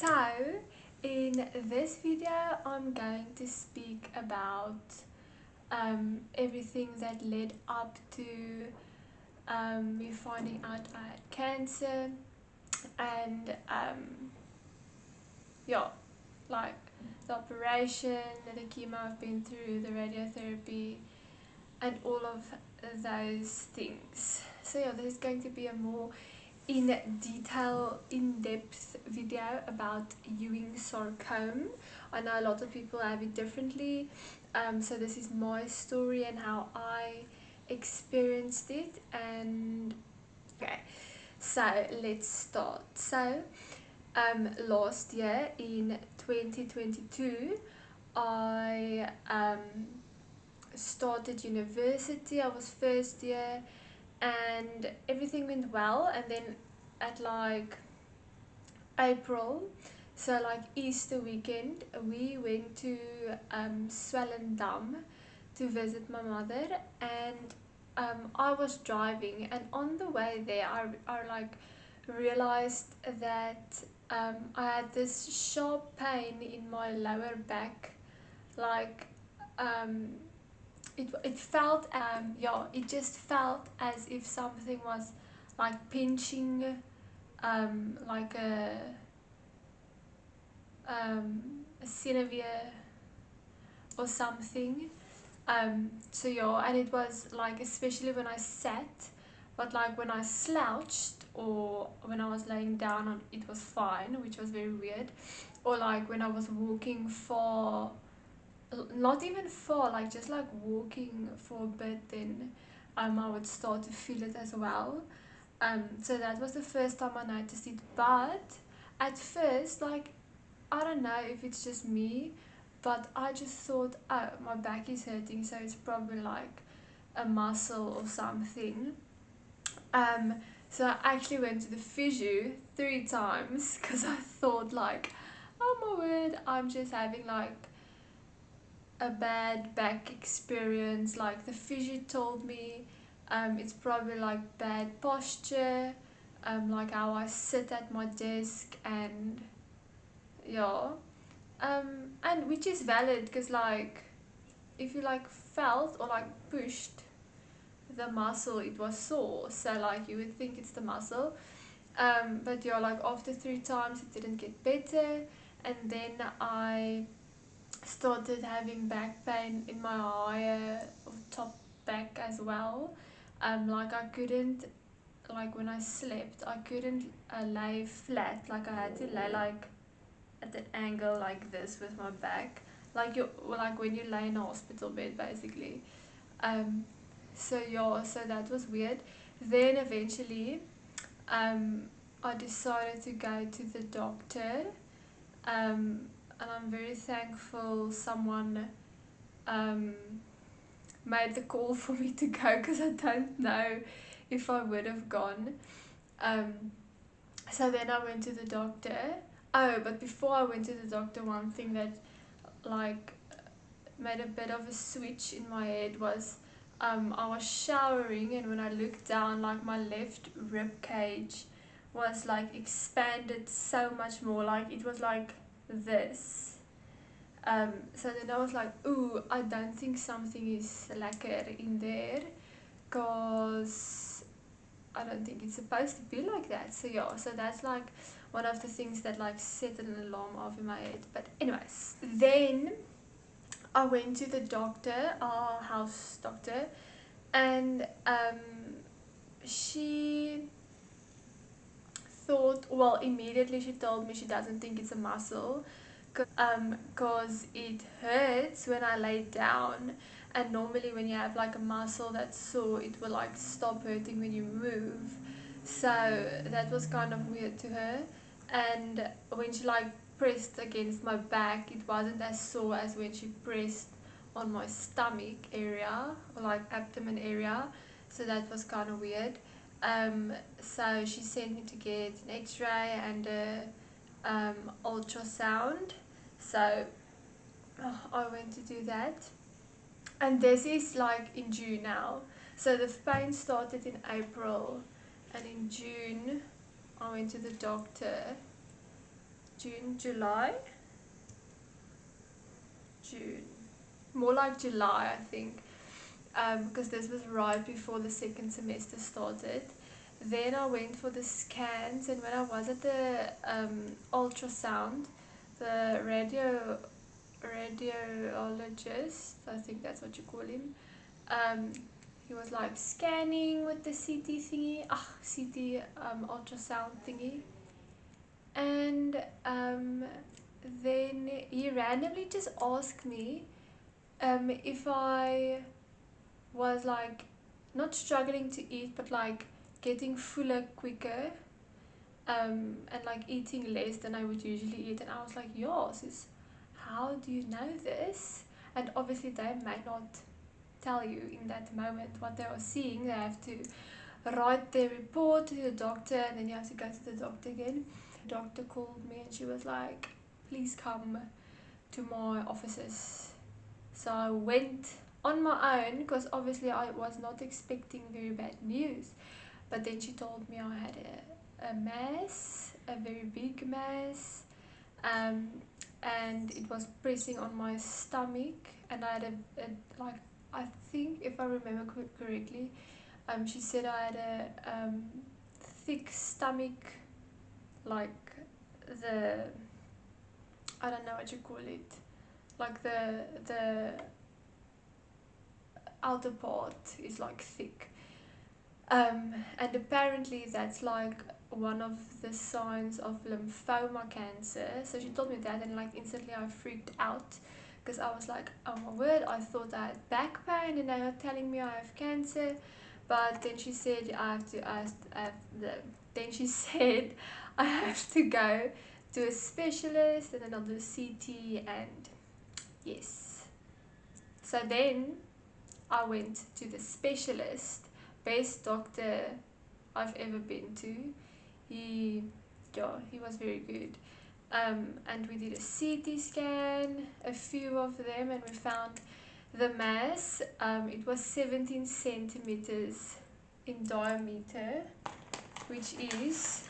So, in this video, I'm going to speak about everything that led up to me finding out I had cancer, and yeah, like the operation, the chemo I've been through, the radiotherapy, and all of those things. So yeah, this is going to be a more in detail, in-depth video about Ewing Sarcoma. I know a lot of people have it differently, so this is my story and how I experienced it. And okay, so let's start. So last year in 2022, I started university. I was first year and everything went well, and then at like April, so like Easter weekend, we went to Swellendam to visit my mother, and I was driving, and on the way there I like realized that I had this sharp pain in my lower back, like it felt yeah, it just felt as if something was like pinching, like a synovium or something. So yeah, and it was like, especially when I sat, but like when I slouched or when I was laying down on it was fine, which was very weird. Or like when I was walking for, not even far, like just like walking for a bit, then I would start to feel it as well. So that was the first time I noticed it. But at first, like, I don't know if it's just me, but I just thought, oh, my back is hurting, so it's probably like a muscle or something. Um, so I actually went to the physio 3 times because I thought like, oh my word, I'm just having like a bad back experience. Like the physio told me it's probably like bad posture, like how I sit at my desk, and yeah, and which is valid because like if you like felt or like pushed the muscle, it was sore, so like you would think it's the muscle. But yeah, like after 3 times it didn't get better, and then I started having back pain in my higher or top back as well. Like I couldn't, like when I slept, I couldn't lay flat. Like I had to lay like at an angle like this with my back, like you, like when you lay in a hospital bed basically. Um, so yeah, so that was weird. Then eventually, I decided to go to the doctor. And I'm very thankful someone um, made the call for me to go, because I don't know if I would have gone. Um, so then I went to the doctor. Oh, but before I went to the doctor, one thing that like made a bit of a switch in my head was I was showering, and when I looked down, like my left rib cage was like expanded so much more, like it was like this. So then I was like, ooh, I don't think something is lekker in there, because I don't think it's supposed to be like that. So yeah, so that's like one of the things that like set an alarm off in my head. But anyways, then I went to the doctor, our house doctor, and she thought, well, immediately she told me she doesn't think it's a muscle, cause it hurts when I lay down, and normally when you have like a muscle that's sore, it will like stop hurting when you move. So that was kind of weird to her. And when she like pressed against my back, it wasn't as sore as when she pressed on my stomach area or like abdomen area. So that was kind of weird. So she sent me to get an x-ray and a ultrasound. So I went to do that, and this is like in June now. So the pain started in April, and in June I went to the doctor. June, more like July, I think, because this was right before the second semester started. Then I went for the scans, and when I was at the ultrasound, the radiologist, I think that's what you call him, he was like scanning with the CT thingy, CT ultrasound thingy, and then he randomly just asked me if I was like not struggling to eat, but like getting fuller quicker, and like eating less than I would usually eat. And I was like, yo, sis, how do you know this? And obviously they might not tell you in that moment what they are seeing. They have to write their report to the doctor, and then you have to go to the doctor again. The doctor called me and she was like, please come to my offices. So I went on my own, because obviously I was not expecting very bad news. But then she told me I had a mass, a very big mass, and it was pressing on my stomach, and I had a like, I think if I remember correctly, she said I had a thick stomach, like the, I don't know what you call it, like the outer part is like thick, and apparently that's like one of the signs of lymphoma cancer. So she told me that, and like instantly I freaked out, because I was like, oh my word, I thought I had back pain and they were telling me I have cancer. But then she said then she said I have to go to a specialist, and then I'll do CT, and yes. So then I went to the specialist, best doctor I've ever been to. He was very good. And we did a CT scan, a few of them, and we found the mass. It was 17 centimeters in diameter, which is,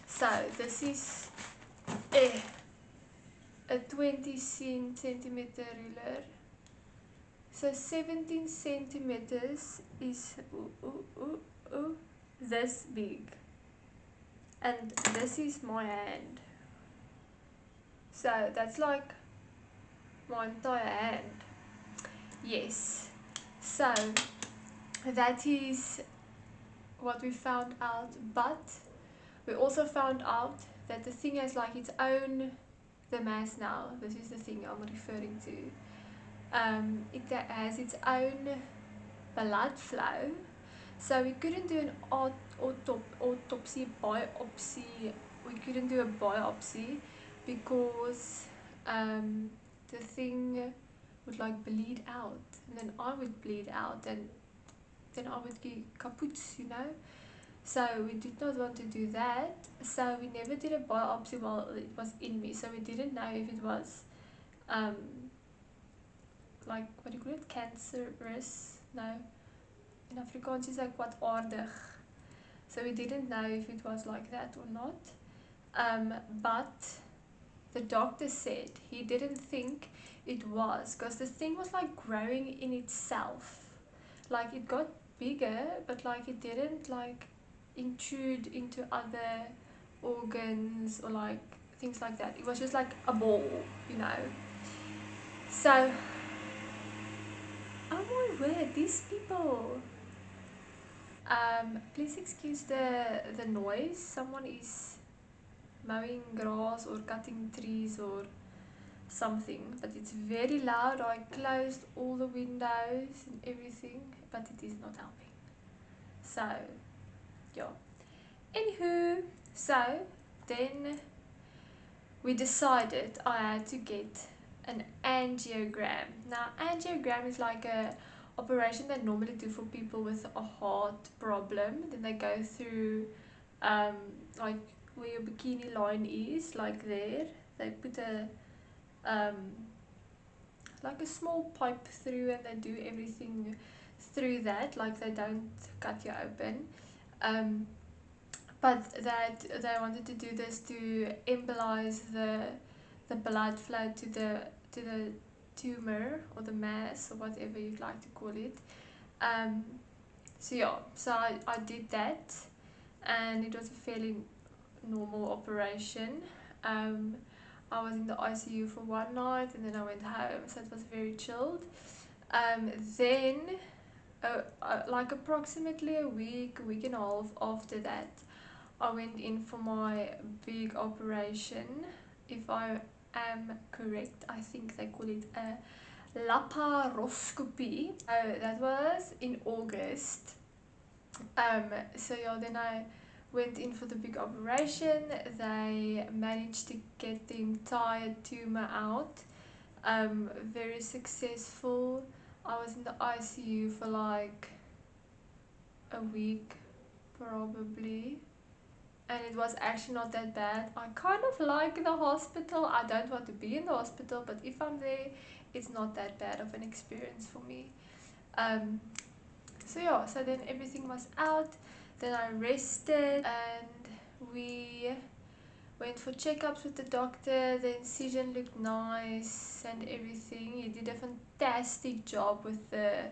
so this is a 20 centimeter ruler. So 17 centimeters is this big, and this is my hand. So that's like my entire hand. Yes. So that is what we found out, but we also found out that the thing has like its own, the mass now, this is the thing I'm referring to, it has its own blood flow. So we couldn't do an autopsy, biopsy. We couldn't do a biopsy because the thing would like bleed out, and then I would bleed out, and then I would get kaput, you know. So we did not want to do that. So we never did a biopsy while it was in me. So we didn't know if it was like, what do you call it, cancerous? No, in Afrikaans is like kwaadaardig. So we didn't know if it was like that or not. But the doctor said he didn't think it was, because the thing was like growing in itself. Like it got bigger, but like it didn't like intrude into other organs or like things like that. It was just like a ball, you know. So, oh my word, these people. Please excuse the noise. Someone is mowing grass or cutting trees or something, but it's very loud. I closed all the windows and everything, but it is not helping. So, yeah. Anywho, so then we decided I had to get an angiogram. Now, angiogram is like a operation they normally do for people with a heart problem. Then they go through like where your bikini line is, like there. They put a like a small pipe through, and they do everything through that. Like they don't cut you open. but that they wanted to do this to embolize the blood flow to the tumor or the mass or whatever you'd like to call it. So yeah, so I did that, and it was a fairly normal operation. I was in the ICU for one night and then I went home, so it was very chilled. Then, like approximately a week and a half after that, I went in for my big operation. If I am correct, I think they call it a laparoscopy. That was in August. So yeah, then I went in for the big operation. They managed to get the entire tumor out. Very successful. I was in the ICU for like a week probably, and it was actually not that bad. I kind of like the hospital. I don't want to be in the hospital, but if I'm there, it's not that bad of an experience for me. Um, so yeah, so then everything was out. Then I rested, and we went for checkups with the doctor. The incision looked nice and everything. He did a fantastic job with the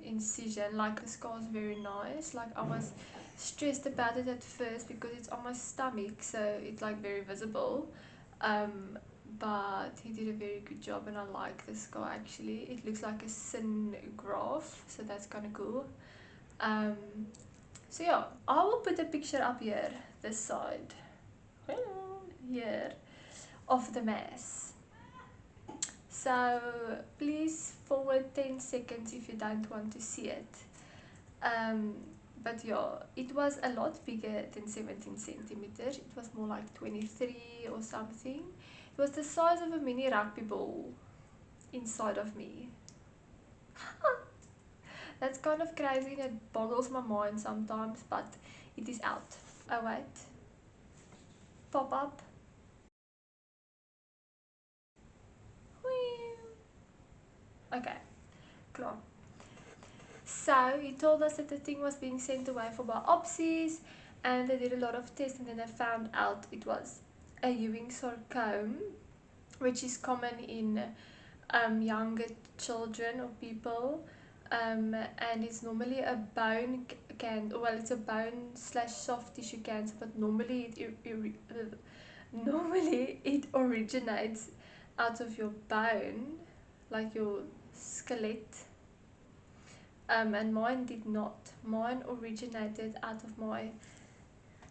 incision. Like the scar is very nice. Like I was stressed about it at first because it's on my stomach, so it's like very visible. But he did a very good job, and I like the scar actually. It looks like a sin graph, so that's kind of cool. Um, so yeah, I will put a picture up here, this side, here, of the mass. So please forward 10 seconds if you don't want to see it. But yeah, it was a lot bigger than 17 centimeters. It was more like 23 or something. It was the size of a mini rugby ball inside of me. That's kind of crazy and it boggles my mind sometimes, but it is out. Oh wait, pop up. Okay, klar. So he told us that the thing was being sent away for biopsies, and they did a lot of tests, and then they found out it was a Ewing sarcoma, which is common in younger children or people, and it's normally a bone well, it's a bone slash soft tissue cancer, but normally normally it originates out of your bone, like your skeleton. And mine did not. Mine originated out of my,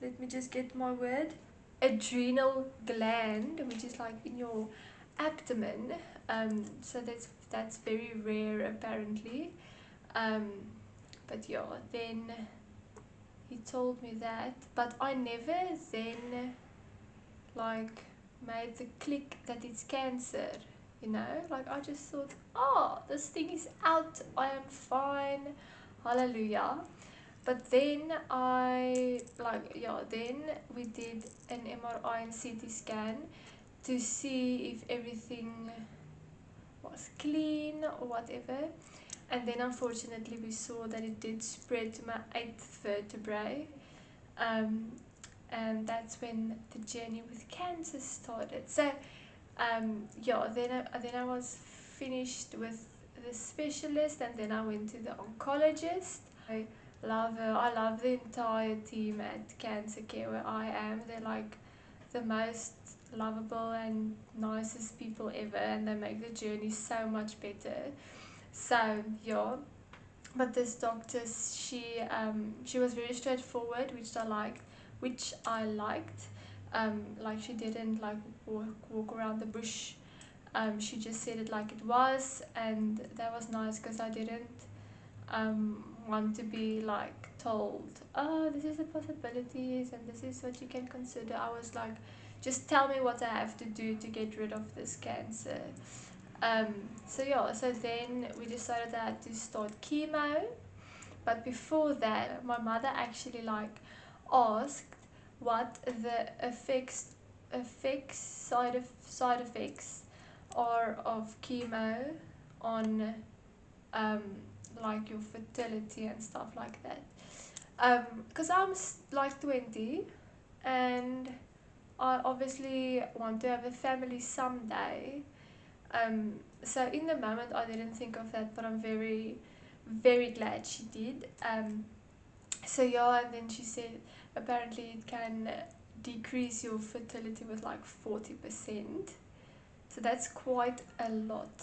let me just get my word, adrenal gland, which is like in your abdomen. So that's very rare apparently. But yeah, then he told me that, but I never then like made the click that it's cancer. Like I just thought, oh, this thing is out, I am fine, hallelujah. But then then we did an MRI and CT scan to see if everything was clean or whatever. And then unfortunately we saw that it did spread to my 8th vertebrae. And that's when the journey with cancer started. So then I was finished with the specialist, and then I went to the oncologist. I love her. I love the entire team at Cancer Care where I am. They're like the most lovable and nicest people ever, and they make the journey so much better. So yeah, but this doctor, she was very straightforward, which I liked. Like she didn't like walk around the bush. She just said it like it was, and that was nice because I didn't want to be like told, oh, this is the possibilities and this is what you can consider. I was like, just tell me what I have to do to get rid of this cancer. So then we decided that I had to start chemo, but before that my mother actually like asked what the side effects are of chemo on like your fertility and stuff like that. Because like 20, and I obviously want to have a family someday. So in the moment I didn't think of that, but I'm very, very glad she did. So yeah, and then she said apparently it can decrease your fertility with like 40%. So that's quite a lot.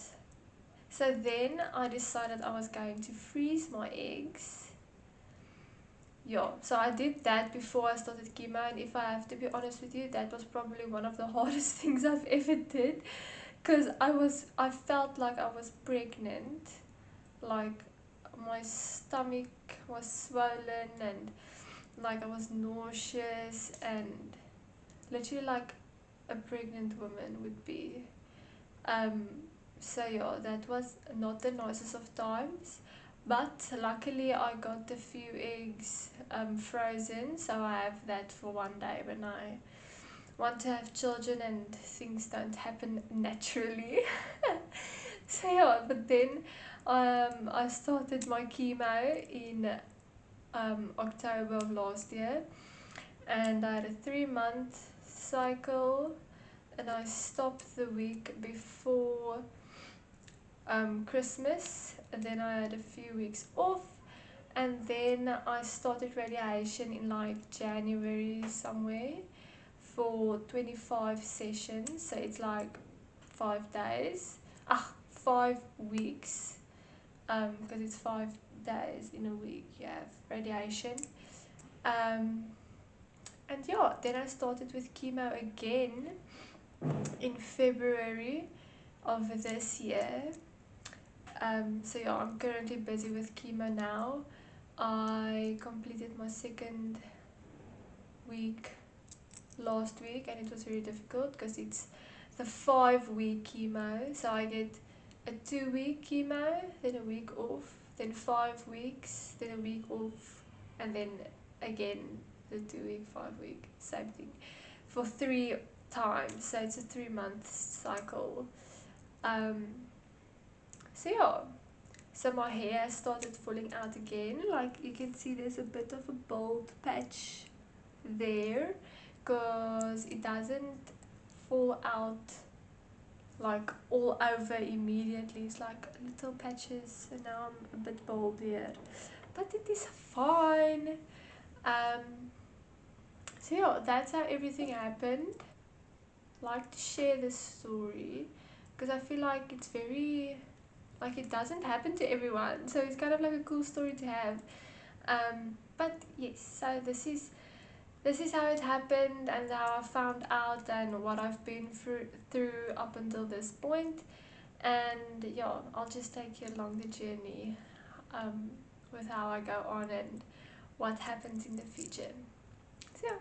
So then I decided I was going to freeze my eggs. Yeah, so I did that before I started chemo, and if I have to be honest with you, that was probably one of the hardest things I've ever did, because I felt like I was pregnant, like my stomach was swollen, and like I was nauseous, and literally like a pregnant woman would be. Um, so yeah, that was not the nicest of times, but luckily I got a few eggs frozen, so I have that for one day when I want to have children and things don't happen naturally. So yeah, but then I started my chemo in October of last year, and I had a 3 month cycle, and I stopped the week before Christmas, and then I had a few weeks off, and then I started radiation in like January somewhere for 25 sessions, so it's like 5 days, 5 weeks, because it's 5 days in a week you have radiation. um, and yeah, then I started with chemo again in February of this year. So yeah, I'm currently busy with chemo now. I completed my second week last week, and it was very difficult because it's the 5 week chemo. So I get a 2 week chemo, then a week off, then 5 weeks, then a week off, and then again the 2 week, 5 week, same thing for 3 times. So it's a 3 month cycle. Um, so yeah, so my hair started falling out again. Like you can see, there's a bit of a bald patch there, because it doesn't fall out like all over immediately. It's like little patches, and now I'm a bit bald here, but it is fine. So yeah, that's how everything happened. Like to share this story because I feel like it's very, like, it doesn't happen to everyone, so it's kind of like a cool story to have. But yes, so this is how it happened, and how I found out, and what I've been through up until this point. And yeah, I'll just take you along the journey, with how I go on and what happens in the future. So yeah.